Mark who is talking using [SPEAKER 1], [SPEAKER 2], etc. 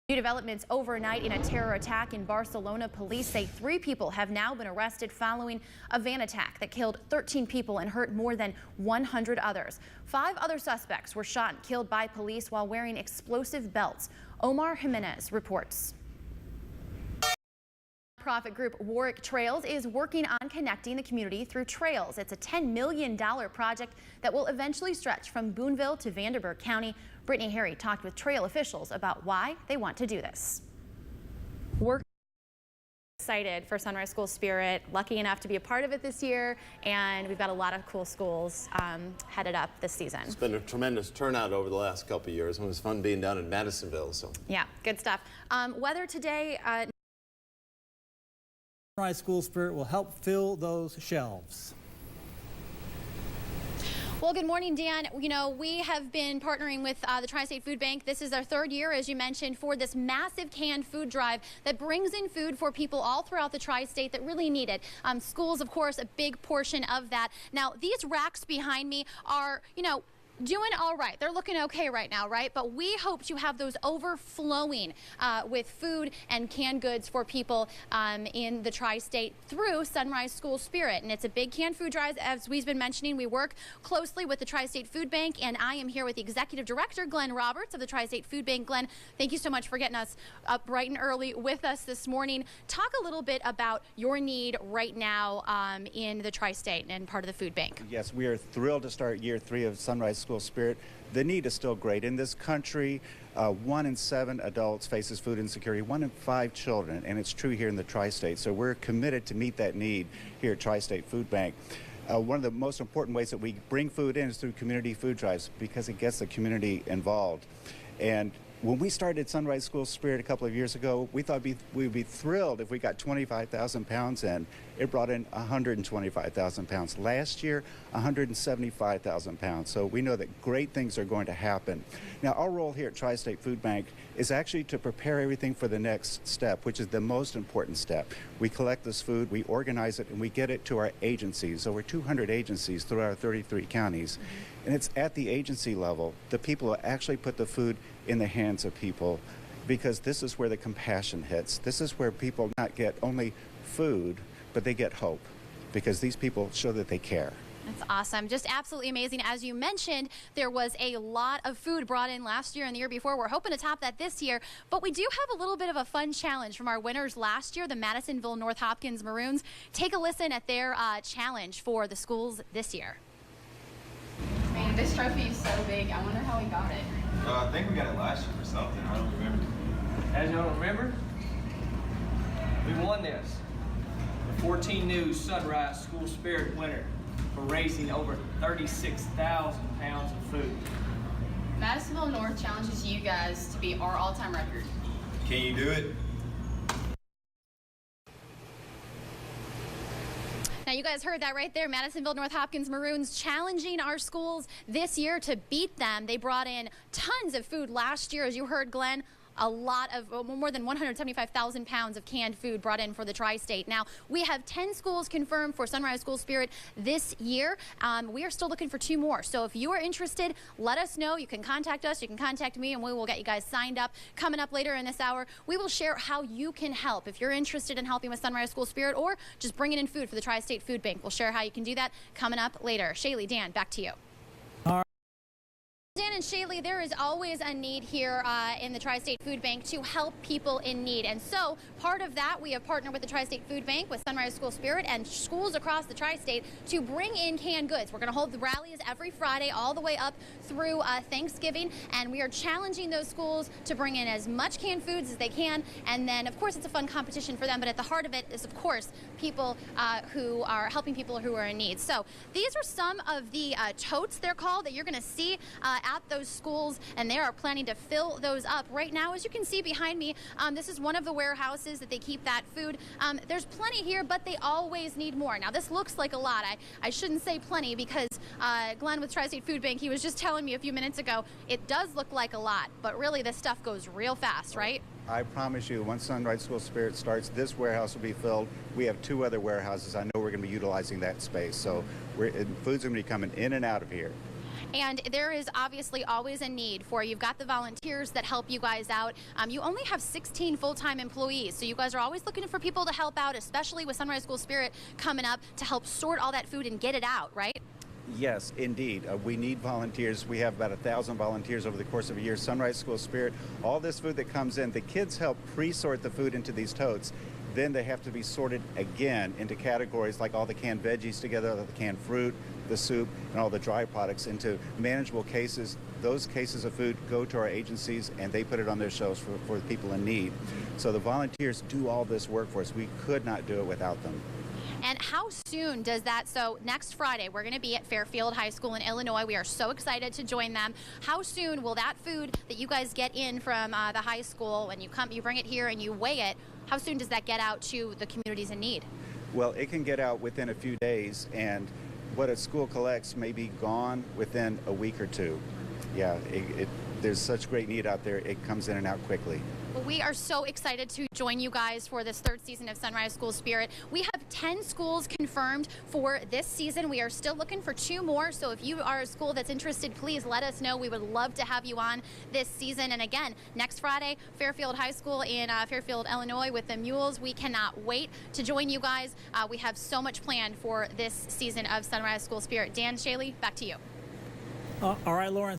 [SPEAKER 1] New developments overnight in a terror attack in Barcelona. Police say 3 people have now been arrested following a van attack that killed 13 people and hurt more than 100 others. 5 other suspects were shot and killed by police while wearing explosive belts. Omar Jimenez reports. Nonprofit group Warwick Trails is working on connecting the community through trails. It's a $10 million project that will eventually stretch from Boonville to Vanderburgh County. Brittany Harry talked with trail officials about why they want to do this. We're excited for Sunrise School Spirit, lucky enough to be a part of it this year, and we've got a lot of cool schools headed up this season. It's been a tremendous turnout over the last couple of years. It was fun being down in Madisonville. So yeah, good stuff. Weather today.
[SPEAKER 2] Sunrise School Spirit will help fill those shelves.
[SPEAKER 1] Well, good morning, Dan. You know, we have been partnering with the Tri-State Food Bank. This is our 3rd year, as you mentioned, for this massive canned food drive that brings in food for people all throughout the Tri-State that really need it. Schools, of course, a big portion of that. Now, these racks behind me are, you know, doing all right. They're looking okay right now, right? But we hope to have those overflowing with food and canned goods for people in the Tri-State through Sunrise School Spirit. And it's a big canned food drive, as we've been mentioning. We work closely with the Tri-State Food Bank, and I am here with the Executive Director, Glenn Roberts of the Tri-State Food Bank. Glenn, thank you so much for getting us up bright and early with us this morning. Talk a little bit about your need right now in the Tri-State and part of the food bank.
[SPEAKER 3] Yes, we are thrilled to start year 3 of Sunrise School Spirit. The need is still great. In this country, 1 in 7 adults faces food insecurity, 1 in 5 children, and it's true here in the Tri-State. So we're committed to meet that need here at Tri-State Food Bank. One of the most important ways that we bring food in is through community food drives, because it gets the community involved. And when we started Sunrise School Spirit a couple of years ago, we thought we would be thrilled if we got 25,000 pounds in. It brought in 125,000 pounds. Last year, 175,000 pounds. So we know that great things are going to happen. Now, our role here at Tri-State Food Bank is actually to prepare everything for the next step, which is the most important step. We collect this food, we organize it, and we get it to our agencies, over 200 agencies throughout our 33 counties. And it's at the agency level, the people who actually put the food in the hands of people, because this is where the compassion hits. This is where people not get only food, but they get hope, because these people show that they care.
[SPEAKER 1] That's awesome. Just absolutely amazing. As you mentioned, there was a lot of food brought in last year and the year before. We're hoping to top that this year, but we do have a little bit of a fun challenge from our winners last year, the Madisonville North Hopkins Maroons. Take a listen at their challenge for the schools this year.
[SPEAKER 4] Man, this trophy is so big. I wonder how we got it.
[SPEAKER 5] I think we got it last year for something. I don't remember.
[SPEAKER 6] As y'all remember, we won this. The 14 News Sunrise School Spirit winner for raising over 36,000 pounds of food.
[SPEAKER 4] Madisonville North challenges you guys to beat our all-time record.
[SPEAKER 5] Can you do it?
[SPEAKER 1] Now, you guys heard that right there. Madisonville North Hopkins Maroons challenging our schools this year to beat them. They brought in tons of food last year, as you heard, Glenn. A lot of, more than 175,000 pounds of canned food brought in for the Tri-State. Now, we have 10 schools confirmed for Sunrise School Spirit this year. We are still looking for 2 more. So if you are interested, let us know. You can contact us. You can contact me, and we will get you guys signed up. Coming up later in this hour, we will share how you can help. If you're interested in helping with Sunrise School Spirit or just bringing in food for the Tri-State Food Bank, we'll share how you can do that coming up later. Shaylee, Dan, back to you. Dan and Shaylee, there is always a need here in the Tri-State Food Bank to help people in need. And so part of that, we have partnered with the Tri-State Food Bank, with Sunrise School Spirit, and schools across the Tri-State to bring in canned goods. We're going to hold the rallies every Friday all the way up through Thanksgiving, and we are challenging those schools to bring in as much canned foods as they can. And then, of course, it's a fun competition for them, but at the heart of it is, of course, people who are helping people who are in need. So these are some of the totes, they're called, that you're going to see at those schools, and they are planning to fill those up right now. As you can see behind me, this is one of the warehouses that they keep that food. There's plenty here, but they always need more. Now, this looks like a lot. I shouldn't say plenty, because Glenn with Tri-State Food Bank, he was just telling me a few minutes ago, it does look like a lot, but really this stuff goes real fast, right?
[SPEAKER 3] I promise you, once Sunrise School Spirit starts, this warehouse will be filled. We have 2 other warehouses. I know we're going to be utilizing that space. So food's going to be coming in and out of here.
[SPEAKER 1] And there is obviously always a need for, you've got the volunteers that help you guys out. You only have 16 full-time employees, so you guys are always looking for people to help out, especially with Sunrise School Spirit coming up to help sort all that food and get it out, right?
[SPEAKER 3] Yes, indeed. We need volunteers. We have about 1,000 volunteers over the course of a year. Sunrise School Spirit, all this food that comes in, the kids help pre-sort the food into these totes. Then they have to be sorted again into categories like all the canned veggies together, the canned fruit, the soup, and all the dry products into manageable cases. Those cases of food go to our agencies and they put it on their shelves for the people in need. So the volunteers do all this work for us. We could not do it without them.
[SPEAKER 1] And how soon does that, so next Friday, we're going to be at Fairfield High School in Illinois. We are so excited to join them. How soon will that food that you guys get in from the high school, when you bring it here and you weigh it, how soon does that get out to the communities in need?
[SPEAKER 3] Well, it can get out within a few days, and what a school collects may be gone within a week or two. Yeah, there's such great need out there, it comes in and out quickly.
[SPEAKER 1] Well, we are so excited to join you guys for this third season of Sunrise School Spirit. We have 10 schools confirmed for this season. We are still looking for 2 more, so if you are a school that's interested, please let us know. We would love to have you on this season. And again, next Friday, Fairfield High School in Fairfield, Illinois with the Mules. We cannot wait to join you guys. We have so much planned for this season of Sunrise School Spirit. Dan Shaley, back to you.
[SPEAKER 2] All right, Lauren.